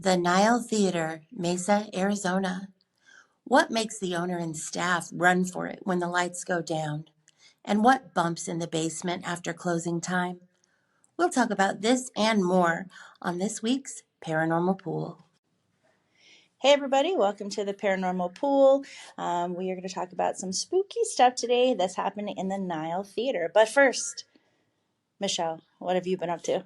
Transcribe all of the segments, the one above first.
The Nile Theater, Mesa, Arizona. What makes the owner and staff run for it when the lights go down? And what bumps in the basement after closing time? We'll talk about this and more on this week's Paranormal Pool. Hey everybody, welcome to the Paranormal Pool. We are going to talk about some spooky stuff today that's happening in the Nile Theater. But first, Michelle, what have you been up to?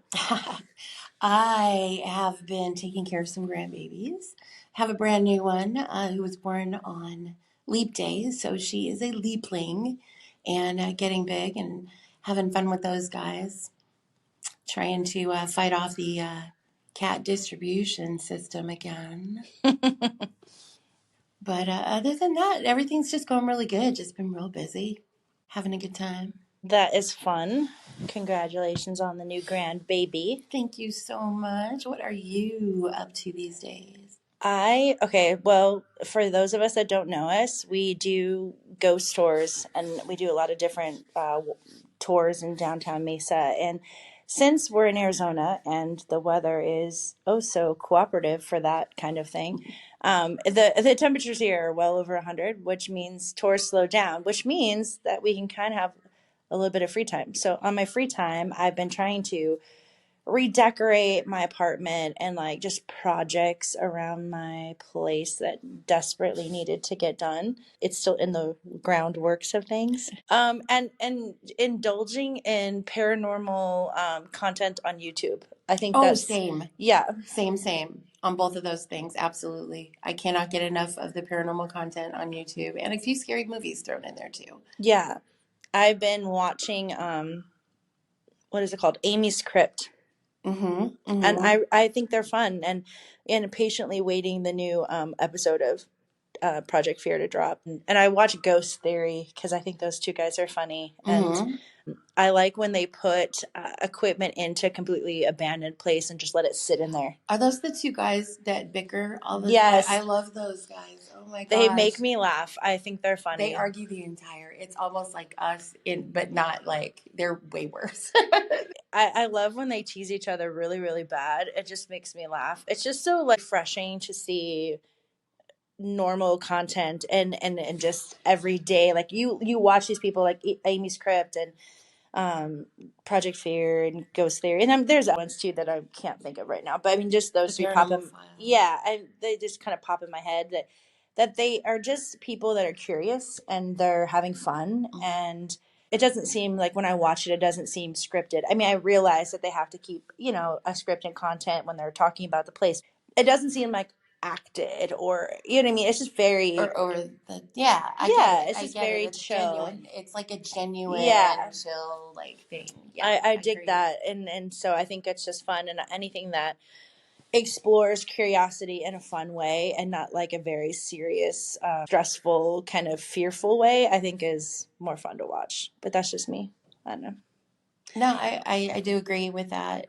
I have been taking care of some grandbabies. Have a brand new one who was born on Leap Day, so she is a leapling and getting big and having fun with those guys. Trying to fight off the cat distribution system again. But other than that, everything's just going really good. Just been real busy, having a good time. That is fun. Congratulations on the new grandbaby. Thank you so much. What are you up to these days? Well, for those of us that don't know us, we do ghost tours and we do a lot of different tours in downtown Mesa. And since we're in Arizona and the weather is oh so cooperative for that kind of thing, the temperatures here are well over 100, which means tours slow down, which means that we can kind of have a little bit of free time. So on my free time, I've been trying to redecorate my apartment and like just projects around my place that desperately needed to get done. It's still in the groundworks of things. And indulging in paranormal content on YouTube. I think that's same. Yeah. Same on both of those things. Absolutely. I cannot get enough of the paranormal content on YouTube and a few scary movies thrown in there too. Yeah. I've been watching what is it called? Amy's Crypt. And I think they're fun and patiently waiting the new episode of Project Fear to drop. And I watch Ghost Theory because I think those two guys are funny. And I like when they put equipment into a completely abandoned place and just let it sit in there. Are those the two guys that bicker all the Yes. time? I love those guys. Oh my gosh. They make me laugh. I think they're funny. They argue the entire. It's almost like us, but not like they're way worse. I love when they tease each other really, really bad. It just makes me laugh. It's just so like refreshing to see normal content and just every day. Like you watch these people like Amy's Crypt and Project Fear and Ghost Theory, and there's other ones too that I can't think of right now. But I mean, just those three pop in. Yeah, and they just kind of pop in my head that they are just people that are curious and they're having fun. And it doesn't seem like when I watch it doesn't seem scripted. I mean, I realize that they have to keep a script and content when they're talking about the place. It doesn't seem like acted or you know what I mean. It's just very or over the it's just very chill. Genuine. It's like a genuine chill like thing. Yeah, I dig that, and so I think it's just fun, and anything that explores curiosity in a fun way and not like a very serious, stressful, kind of fearful way, I think is more fun to watch. But that's just me. I don't know. No, I do agree with that.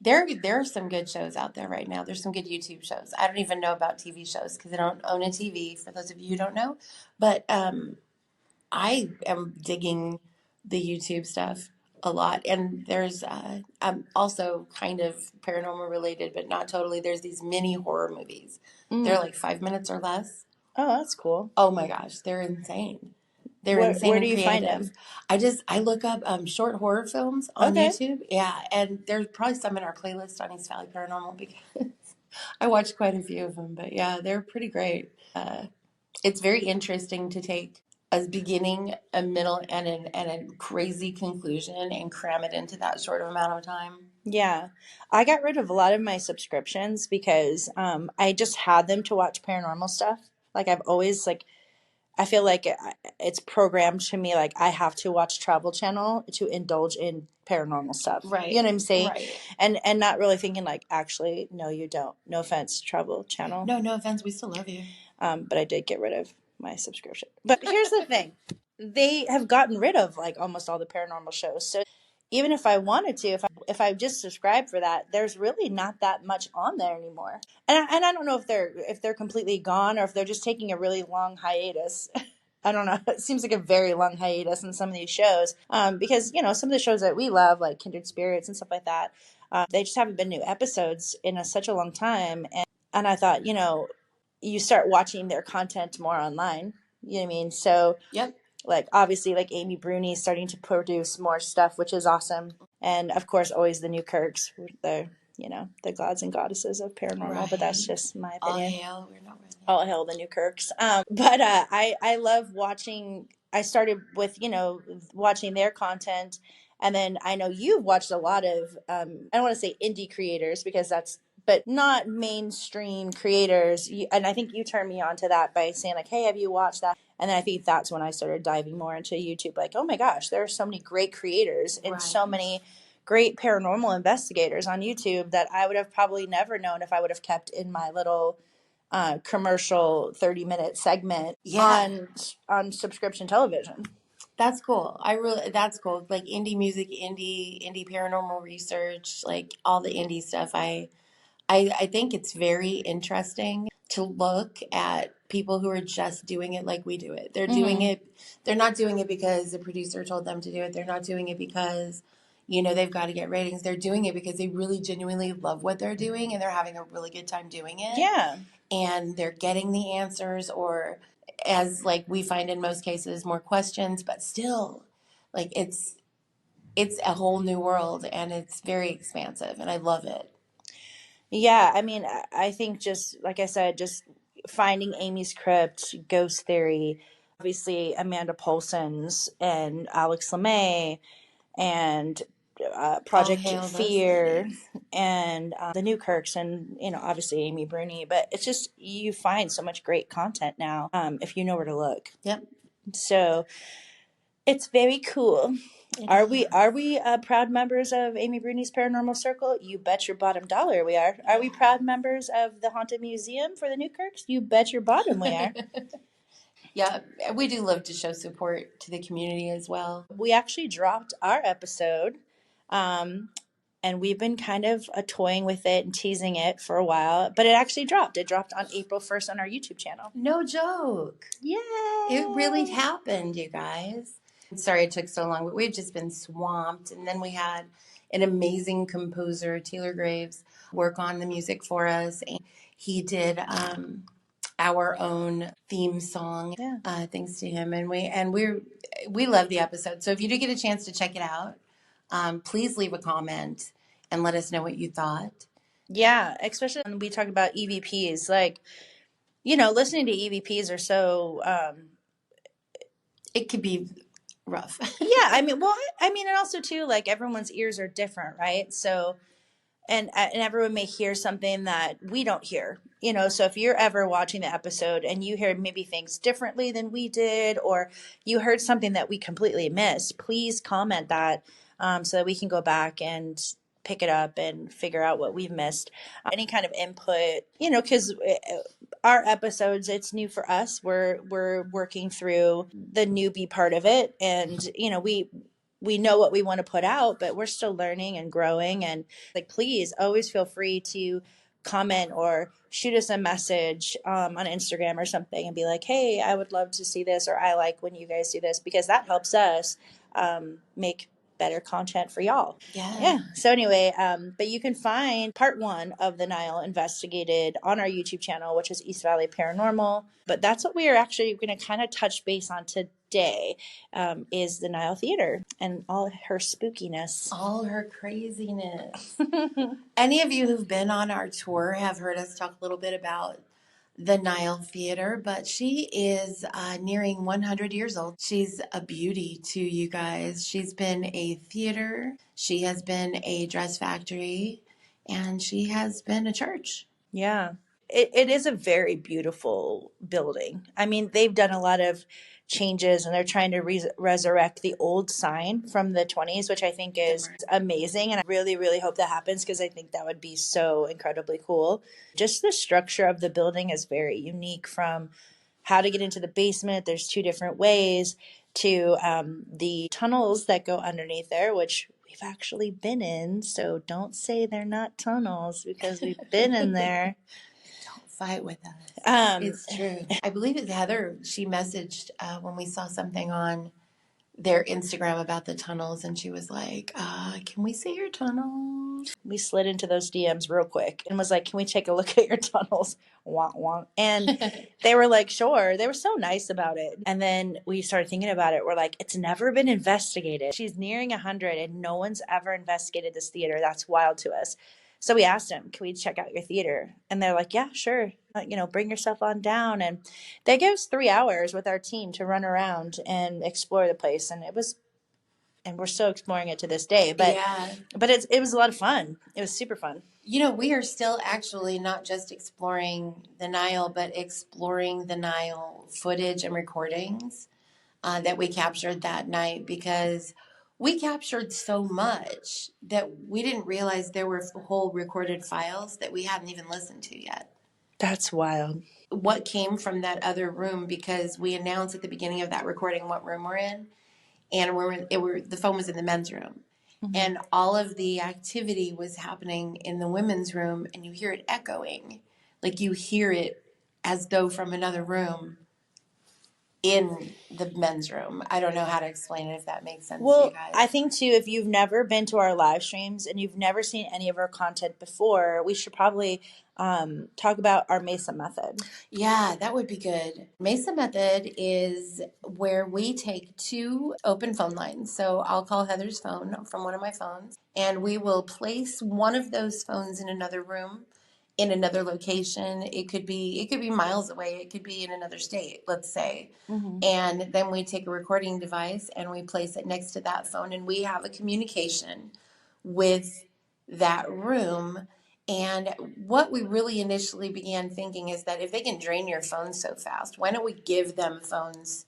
There are some good shows out there right now. There's some good YouTube shows. I don't even know about TV shows because I don't own a TV, for those of you who don't know. But I am digging the YouTube stuff a lot. And there's also kind of paranormal related, but not totally. There's these mini horror movies. They're like 5 minutes or less. Oh, that's cool. Oh my gosh, they're insane. They're insane. Where do you find them? I look up short horror films on YouTube. Yeah, and there's probably some in our playlist on East Valley Paranormal because I watched quite a few of them. But yeah, they're pretty great. It's very interesting to take a beginning, a middle, and a crazy conclusion and cram it into that short amount of time. Yeah, I got rid of a lot of my subscriptions because I just had them to watch paranormal stuff. Like I've always I feel like it's programmed to me like I have to watch Travel Channel to indulge in paranormal stuff. Right. You know what I'm saying? Right. And not really thinking like, actually, no, you don't. No offense, Travel Channel. No offense. We still love you. But I did get rid of my subscription. But here's the thing. They have gotten rid of like almost all the paranormal shows. So even if I wanted to, if I just subscribed for that, there's really not that much on there anymore. And I don't know if they're completely gone or if they're just taking a really long hiatus. I don't know. It seems like a very long hiatus in some of these shows because, some of the shows that we love, like Kindred Spirits and stuff like that, They just haven't been new episodes in such a long time. And I thought, you start watching their content more online. You know what I mean? So, Yep. like, obviously, like Amy Bruni starting to produce more stuff, which is awesome. And of course, always the new Kirks, the gods and goddesses of paranormal. But that's just my All opinion. hail, we're not really. All hail the new Kirks. But I love watching. I started with watching their content, and then I know you've watched a lot of I don't want to say indie creators because but not mainstream creators. And I think you turned me on to that by saying like, hey, have you watched that? And then I think that's when I started diving more into YouTube. Like, oh my gosh, there are so many great creators and so many great paranormal investigators on YouTube that I would have probably never known if I would have kept in my little commercial 30-minute segment on subscription television. That's cool. That's cool. Like indie music, indie paranormal research, like all the indie stuff. I think it's very interesting to look at people who are just doing it like we do it. They're doing it. They're not doing it because the producer told them to do it. They're not doing it because, they've got to get ratings. They're doing it because they really genuinely love what they're doing and they're having a really good time doing it. Yeah. And they're getting the answers, or as like we find in most cases, more questions, but still like it's a whole new world and it's very expansive and I love it. Yeah, I mean, I think just like I said, just finding Amy's Crypt, Ghost Theory, obviously Amanda Paulson's and Alex LeMay and Project Fear and the New Kirks and obviously Amy Bruni. But it's just you find so much great content now if you know where to look. Yep. So it's very cool. Are we proud members of Amy Bruni's Paranormal Circle? You bet your bottom dollar we are. Are we proud members of the Haunted Museum for the Newkirks? You bet your bottom we are. Yeah, we do love to show support to the community as well. We actually dropped our episode, and we've been kind of toying with it and teasing it for a while, but it actually dropped. It dropped on April 1st on our YouTube channel. No joke. Yay! It really happened, you guys. Sorry it took so long, but we've just been swamped. And then we had an amazing composer, Taylor Graves, work on the music for us. And he did our own theme song, thanks to him. And we love the episode. So if you do get a chance to check it out, please leave a comment and let us know what you thought. Yeah, especially when we talk about EVPs. Like, listening to EVPs are so... it could be rough. Yeah, I mean, and also too, like everyone's ears are different, right? So, and everyone may hear something that we don't hear, So if you're ever watching the episode and you hear maybe things differently than we did, or you heard something that we completely missed, please comment that so that we can go back and pick it up and figure out what we've missed. Any kind of input, because our episodes, it's new for us. We're working through the newbie part of it, and we know what we want to put out, but we're still learning and growing. And like, please always feel free to comment or shoot us a message on Instagram or something and be like, hey, I would love to see this, or I like when you guys do this, because that helps us make better content for y'all. Yeah. So anyway, but you can find part 1 of the Nile Investigated on our YouTube channel, which is East Valley Paranormal. But that's what we are actually going to kind of touch base on today, is the Nile Theater and all her spookiness. All her craziness. Any of you who've been on our tour have heard us talk a little bit about the Nile Theater, but she is nearing 100 years old. She's a beauty to you guys. She's been a theater, she has been a dress factory, and she has been a church. Yeah. It is a very beautiful building. I mean, they've done a lot of changes and they're trying to resurrect the old sign from the 20s, which I think is amazing. And I really, really hope that happens because I think that would be so incredibly cool. Just the structure of the building is very unique, from how to get into the basement. There's 2 different ways to the tunnels that go underneath there, which we've actually been in. So don't say they're not tunnels because we've been in there. Fight with us. It's true. I believe it's Heather. She messaged when we saw something on their Instagram about the tunnels, and she was like, can we see your tunnels? We slid into those DMs real quick and was like, can we take a look at your tunnels? Wonk, wonk. And they were like, sure. They were so nice about it. And then we started thinking about it. We're like, it's never been investigated. She's nearing 100 and no one's ever investigated this theater. That's wild to us. So we asked them, can we check out your theater? And they're like, yeah, sure. Bring yourself on down. And they gave us 3 hours with our team to run around and explore the place. And we're still exploring it to this day. But Yeah. but it was a lot of fun. It was super fun. We are still actually not just exploring the Nile, but exploring the Nile footage and recordings that we captured that night, because we captured so much that we didn't realize there were whole recorded files that we hadn't even listened to yet. That's wild. What came from that other room, because we announced at the beginning of that recording what room we're in, and the phone was in the men's room. Mm-hmm. And all of the activity was happening in the women's room, and you hear it echoing. Like you hear it as though from another room in the men's room. I don't know how to explain it, if that makes sense to you guys. I think too, if you've never been to our live streams and you've never seen any of our content before, we should probably talk about our Mesa method. Yeah, that would be good. Mesa method is where we take 2 open phone lines. So I'll call Heather's phone from one of my phones, and we will place one of those phones in another room, in another location. It could be miles away. It could be in another state, let's say. Mm-hmm. And then we take a recording device and we place it next to that phone, and we have a communication with that room. And what we really initially began thinking is that if they can drain your phone so fast, why don't we give them phones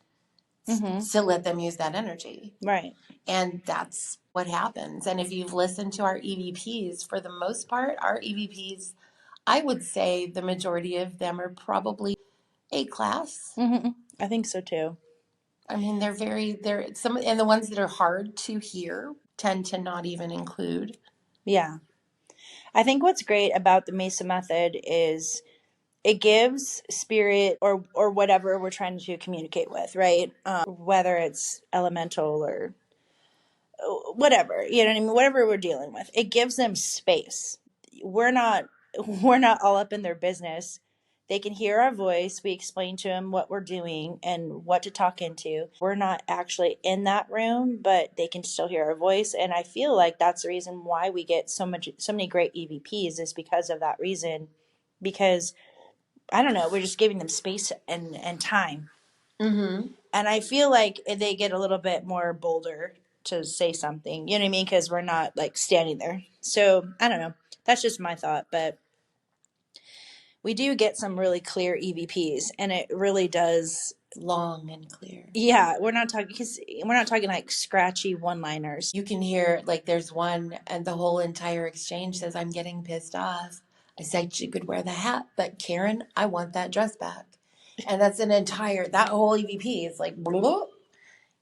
to let them use that energy? Right. And that's what happens. And if you've listened to our EVPs, for the most part, our EVPs, I would say the majority of them are probably A class. Mm-hmm. I think so too. I mean, they're some, and the ones that are hard to hear tend to not even include. Yeah. I think what's great about the Mesa method is it gives spirit or whatever we're trying to communicate with, right? Whether it's elemental or whatever, you know what I mean? Whatever we're dealing with, it gives them space. We're not all up in their business. They can hear our voice. We explain to them what we're doing and what to talk into. We're not actually in that room, but they can still hear our voice. And I feel like that's the reason why we get so many great EVPs, is because of that reason. Because I don't know, we're just giving them space and time. Mm-hmm. And I feel like they get a little bit more bolder to say something, you know what I mean? Because we're not like standing there. So I don't know. That's just my thought, but we do get some really clear EVPs, and it really does. Long and clear. Yeah, we're not talking like scratchy one-liners. You can hear, like, there's one, and the whole entire exchange says, "I'm getting pissed off. I said you could wear the hat, but Karen, I want that dress back." And that's that whole EVP is like, blah.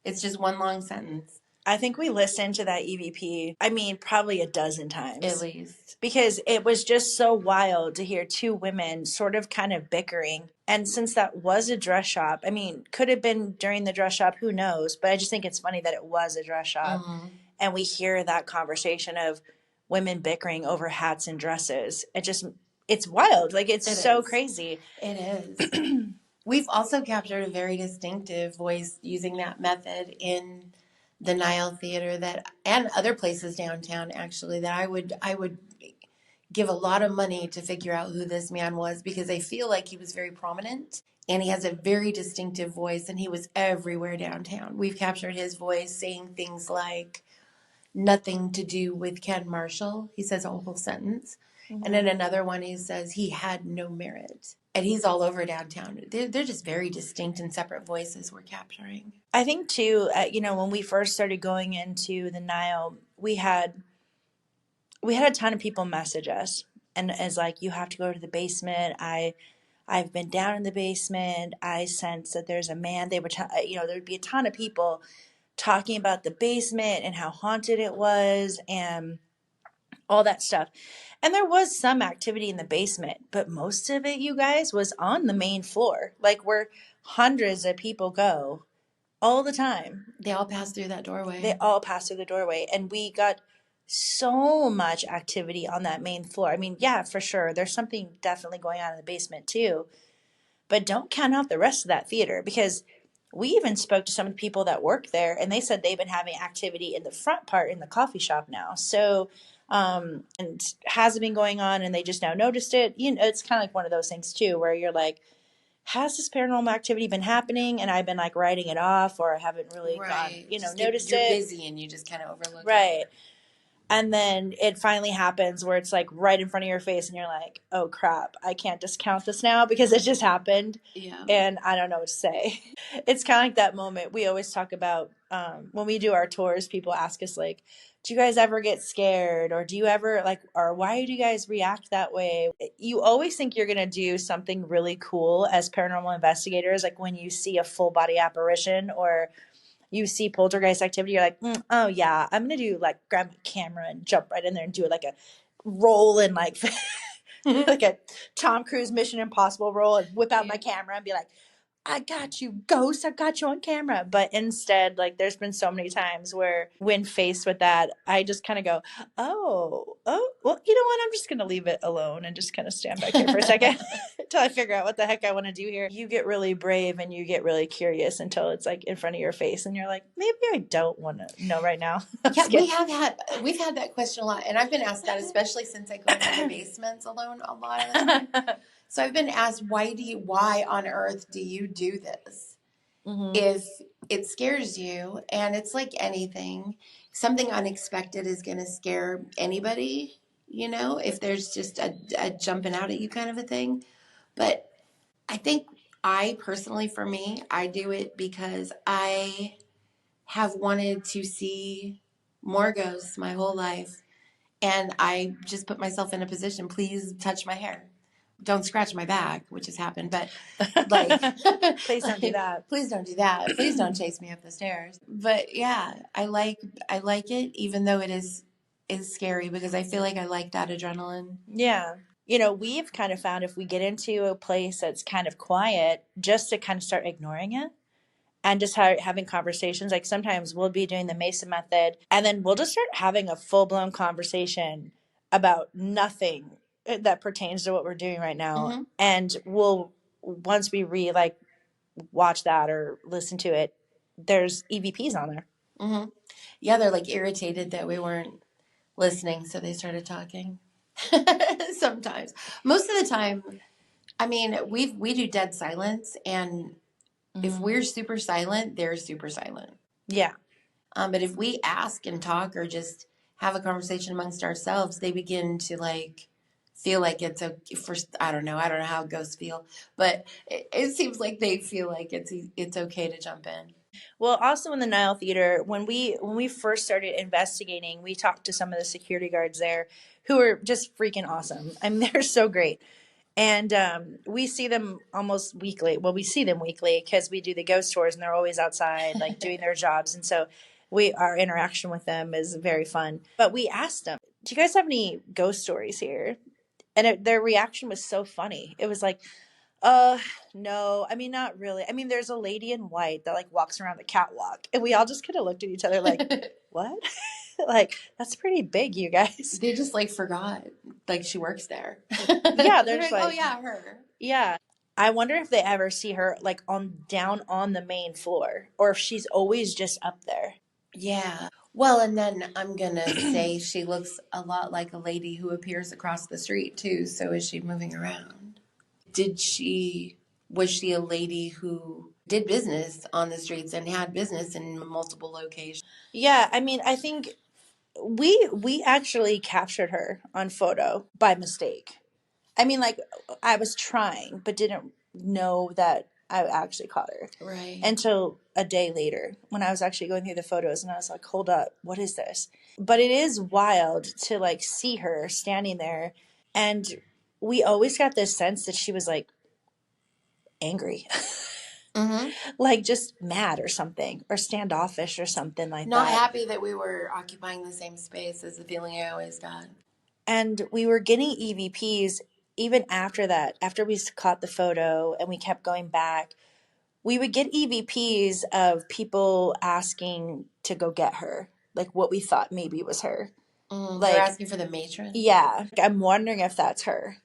It's just one long sentence. I think we listened to that EVP, I mean, probably a dozen times. At least. Because it was just so wild to hear 2 women sort of kind of bickering. And since that was a dress shop, I mean, could have been during the dress shop, who knows? But I just think it's funny that it was a dress shop. Mm-hmm. And we hear that conversation of women bickering over hats and dresses. It's wild. Like, it's so crazy. It is. We've also captured a very distinctive voice using that method in the Nile Theater, and other places downtown, actually, that I would give a lot of money to figure out who this man was, because I feel like he was very prominent and he has a very distinctive voice, and he was everywhere downtown. We've captured his voice saying things like, "Nothing to do with Ken Marshall." He says a whole sentence. Mm-hmm. And in another one, he says, "He had no merit." And he's all over downtown. They're just very distinct and separate voices we're capturing. I think, too, when we first started going into the Nile, we had a ton of people message us. And it's like, you have to go to the basement. I've been down in the basement. I sense that there's a man. They would, there'd be a ton of people talking about the basement and how haunted it was and all that stuff. And there was some activity in the basement, but most of it, you guys, was on the main floor, like where hundreds of people go all the time. They all pass through that They doorway. all pass through the doorway, and we got so much activity on that main floor. I mean, yeah, for sure. There's something definitely going on in the basement too, but don't count out the rest of that theater because we even spoke to some of the people that work there and they said they've been having activity in the front part in the coffee shop now. So, and has it been going on and they just now noticed it? You know, it's kind of like one of those things too, where you're like, has this paranormal activity been happening? And I've been like writing it off or I haven't really gone, Right. you know, Just noticed you're it. busy and you just kind of overlook it. Right. And then it finally happens where it's like right in front of your face and you're like, oh crap, I can't discount this now because it just happened. Yeah. And I don't know what to say. It's kind of like that moment we always talk about when we do our tours. People ask us, like, do you guys ever get scared? Or do you ever, like, or why do you guys react that way? You always think you're going to do something really cool as paranormal investigators. Like when you see a full body apparition or you see poltergeist activity, you're like, oh yeah, I'm gonna do like grab my camera and jump right in there and do it like a roll and like like a Tom Cruise Mission Impossible roll and whip out my camera and be like, I got you, ghost. I got you on camera. But instead, like, there's been so many times where, when faced with that, I just kind of go, well, you know what? I'm just going to leave it alone and just kind of stand back here for a second until I figure out what the heck I want to do here. You get really brave and you get really curious until it's like in front of your face and you're like, maybe I don't want to know right now. Yeah, we've had that question a lot, and I've been asked that, especially since I go into the basements alone a lot of the time. So I've been asked, why on earth do you do this? Mhm. If it scares you, and it's like anything, something unexpected is going to scare anybody, you know, if there's just a jumping out at you kind of a thing. But I think I personally, for me, I do it because I have wanted to see more ghosts my whole life. And I just put myself in a position, please touch my hair. Don't scratch my back, which has happened, but like, Please don't do that. please don't do that. Please don't chase me up the stairs. But yeah, I like it, even though it is scary because I feel like I like that adrenaline. Yeah. You know, we've kind of found if we get into a place that's kind of quiet, just to kind of start ignoring it and just having conversations. Like sometimes we'll be doing the Mesa method and then we'll just start having a full blown conversation about nothing that pertains to what we're doing right now. Mm-hmm. And we'll, once we like watch that or listen to it, there's EVPs on there. Mm-hmm. Yeah, they're like irritated that we weren't listening, so they started talking. Sometimes, most of the time, I mean, we do dead silence, and if we're super silent, they're super silent. Yeah. But if we ask and talk or just have a conversation amongst ourselves, they begin to like feel like it's okay. For I don't know how ghosts feel, but it seems like they feel like it's okay to jump in. Well, also in the Nile Theater, when we first started investigating, we talked to some of the security guards there who are just freaking awesome. I mean, they're so great. And we see them almost weekly. Well, we see them weekly because we do the ghost tours and they're always outside, like doing their jobs. And so our interaction with them is very fun. But we asked them, do you guys have any ghost stories here? And their reaction was so funny. It was like, uh, no, I mean, not really. I mean, there's a lady in white that like walks around the catwalk, and we all just kind of looked at each other like, what? Like, that's pretty big, you guys. They just like forgot, like she works there. Yeah, they're just oh like, yeah, her. yeah. I wonder if they ever see her like on down on the main floor, or if she's always just up there. Yeah. Well, and then I'm gonna say she looks a lot like a lady who appears across the street too. So is she moving around? Was she a lady who did business on the streets and had business in multiple locations? Yeah, I mean, I think we actually captured her on photo by mistake. I mean, like, I was trying, but didn't know that I actually caught her Right. until a day later when I was actually going through the photos and I was like, hold up, what is this? But it is wild to like see her standing there. And we always got this sense that she was like angry, Mm-hmm. like just mad or something, or standoffish or something like Not that. happy that we were occupying the same space as the feeling I always got. And we were getting EVPs even after that, after we caught the photo and we kept going back. we would get EVPs of people asking to go get her, like what we thought maybe was her. They're asking for the matron. Yeah, I'm wondering if that's her.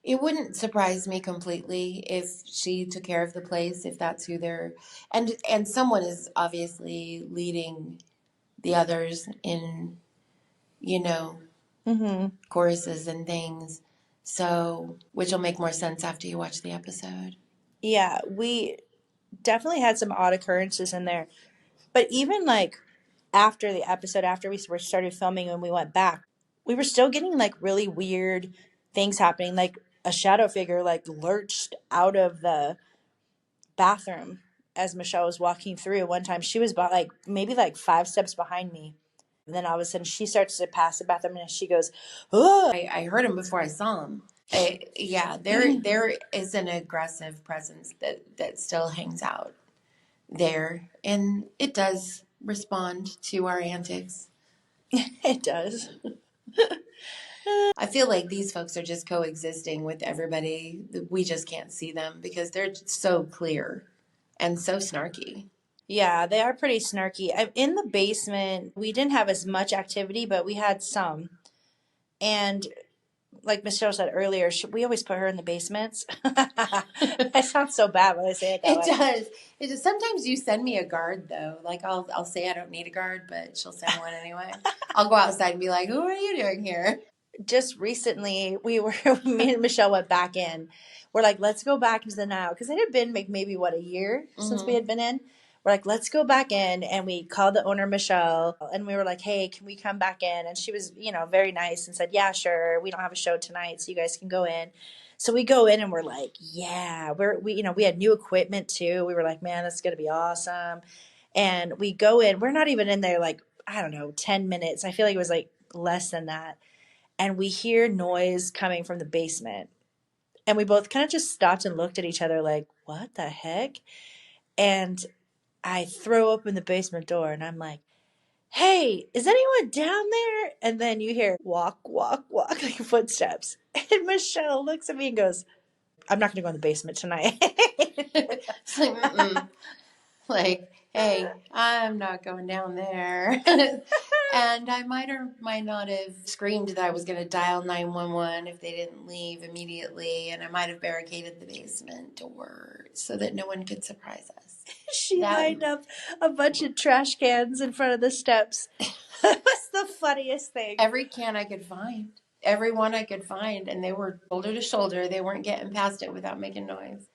It wouldn't surprise me completely if she took care of the place, if that's who they're, and someone is obviously leading the others in, choruses and things. So, which will make more sense after you watch the episode. Yeah, we definitely had some odd occurrences in there. But even like after the episode, after we started filming and we went back, we were still getting like really weird things happening. Like a shadow figure like lurched out of the bathroom as Michelle was walking through. One time she was about like maybe like 5 steps behind me. And then all of a sudden she starts to pass the bathroom and she goes, oh. I heard him before I saw him. Yeah, there is an aggressive presence that still hangs out there, and it does respond to our antics. It does. I feel like these folks are just coexisting with everybody. We just can't see them because they're so clear and so snarky. Yeah, they are pretty snarky. In the basement, we didn't have as much activity, but we had some. And like Michelle said earlier, we always put her in the basements. It sounds so bad when I say it that way. Does. It does. Sometimes you send me a guard though. Like I'll say I don't need a guard, but she'll send one anyway. I'll go outside and be like, "Who are you doing here?" Just recently, me and Michelle went back in. We're like, let's go back into the Nile because it had been maybe a year since we had been in. We're like, let's go back in, and we called the owner, Michelle, and we were like, hey, can we come back in? And she was, very nice and said, yeah, sure. We don't have a show tonight, so you guys can go in. So we go in and we're like, yeah, we had new equipment too. We were like, man, that's gonna be awesome. And we go in. We're not even in there like, I don't know, 10 minutes. I feel like it was like less than that. And we hear noise coming from the basement. And we both kind of just stopped and looked at each other like, what the heck? And I throw open the basement door and I'm like, hey, is anyone down there? And then you hear walk, walk, walk, like footsteps. And Michelle looks at me and goes, I'm not going to go in the basement tonight. It's like, like, hey, I'm not going down there. And I might or might not have screamed that I was going to dial 911 if they didn't leave immediately. And I might have barricaded the basement door so that no one could surprise us. She lined up a bunch of trash cans in front of the steps. That was the funniest thing. Every can I could find. Every one I could find. And they were shoulder to shoulder. They weren't getting past it without making noise.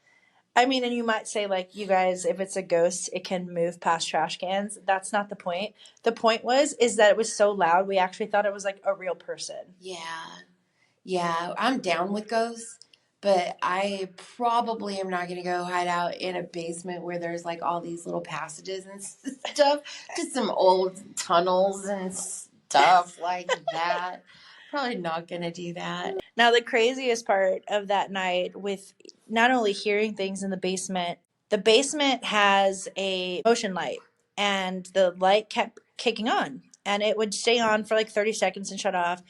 I mean, and you might say, like, you guys, if it's a ghost, it can move past trash cans. That's not the point. The point is that it was so loud, we actually thought it was like a real person. Yeah, I'm down with ghosts, but I probably am not going to go hide out in a basement where there's like all these little passages and stuff. Just some old tunnels and stuff like that. Probably not going to do that. Now, the craziest part of that night, with not only hearing things in the basement has a motion light, and the light kept kicking on, and it would stay on for like 30 seconds and shut off,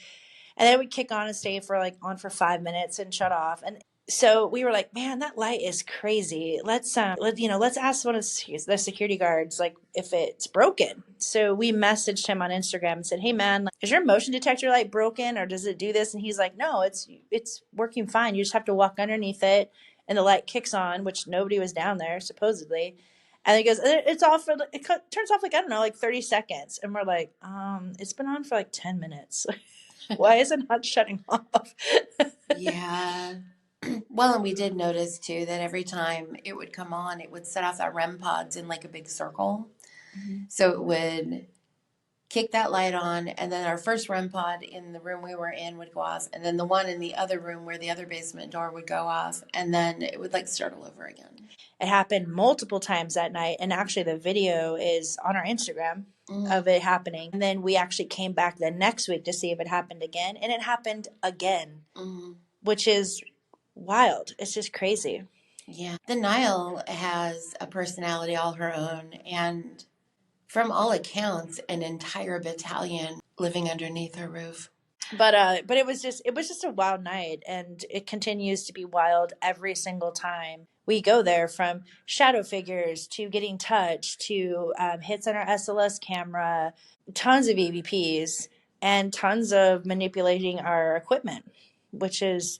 and then it would kick on and stay for like on for 5 minutes and shut off. And so we were like, man, that light is crazy. Let's ask one of the security guards like if it's broken. So we messaged him on Instagram and said, hey man, is your motion detector light broken or does it do this? And he's like, no, it's working fine. You just have to walk underneath it and the light kicks on, which nobody was down there supposedly. And he goes, it's off it turns off like, I don't know, like 30 seconds. And we're like, it's been on for like 10 minutes. Why is it not shutting off? Yeah. Well, and we did notice too that every time it would come on, it would set off our REM pods in like a big circle. Mm-hmm. So it would kick that light on, and then our first REM pod in the room we were in would go off, and then the one in the other room where the other basement door would go off, and then it would like start all over again. It happened multiple times that night, and actually the video is on our Instagram of it happening. And then we actually came back the next week to see if it happened again, and it happened again, which is wild. It's just crazy. Yeah. The Nile has a personality all her own, and from all accounts, an entire battalion living underneath her roof. But it was just a wild night, and it continues to be wild every single time we go there, from shadow figures to getting touched to hits on our SLS camera, tons of EVPs, and tons of manipulating our equipment, which is,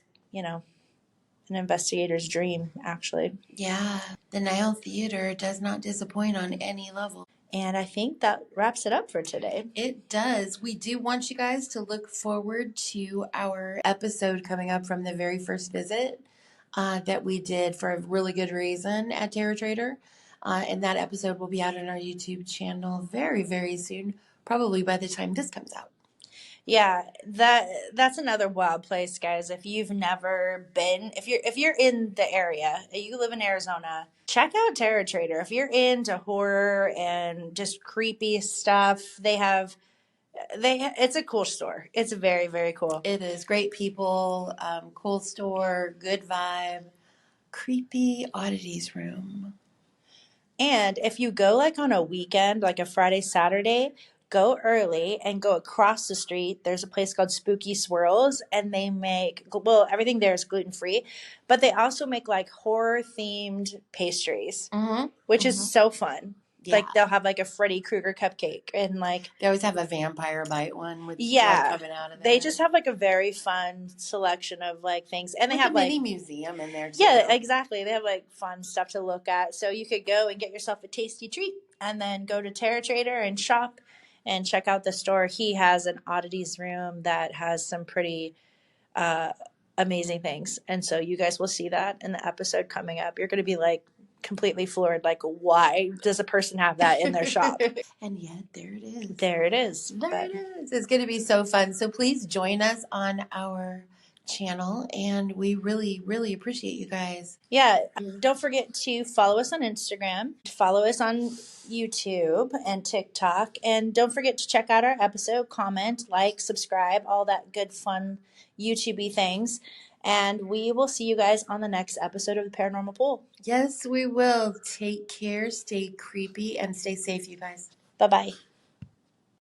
an investigator's dream, actually. Yeah, the Nile Theater does not disappoint on any level. And I think that wraps it up for today. It does. We do want you guys to look forward to our episode coming up from the very first visit that we did for a really good reason at Terror Trader. And that episode will be out on our YouTube channel very, very soon, probably by the time this comes out. Yeah, that's another wild place, guys. If you've never been, if you're in the area, you live in Arizona, check out Terror Trader. If you're into horror and just creepy stuff, it's a cool store. It's very, very cool. It is great people, cool store, good vibe, creepy oddities room. And if you go like on a weekend, like a Friday, Saturday, go early and go across the street. There's a place called Spooky Swirls, and they make, well, everything there is gluten free, but they also make like horror themed pastries, which is so fun. Yeah. Like they'll have like a Freddy Krueger cupcake, and like they always have a vampire bite one with blood coming out of there. They just have like a very fun selection of like things, and they have a mini museum in there too. Yeah, exactly. They have like fun stuff to look at, so you could go and get yourself a tasty treat, and then go to Terror Trader and shop and check out the store. He has an oddities room that has some pretty amazing things, and so you guys will see that in the episode coming up. You're going to be like completely floored, like, why does a person have that in their shop? And yet there it is. It is. It's going to be so fun. So please join us on our channel, and we really, really appreciate you guys. Yeah, don't forget to follow us on Instagram, follow us on YouTube and TikTok, and don't forget to check out our episode, comment, like, subscribe, all that good fun YouTube-y things. And we will see you guys on the next episode of the Paranormal Pool. Yes, we will. Take care, stay creepy, and stay safe, you guys. Bye-bye.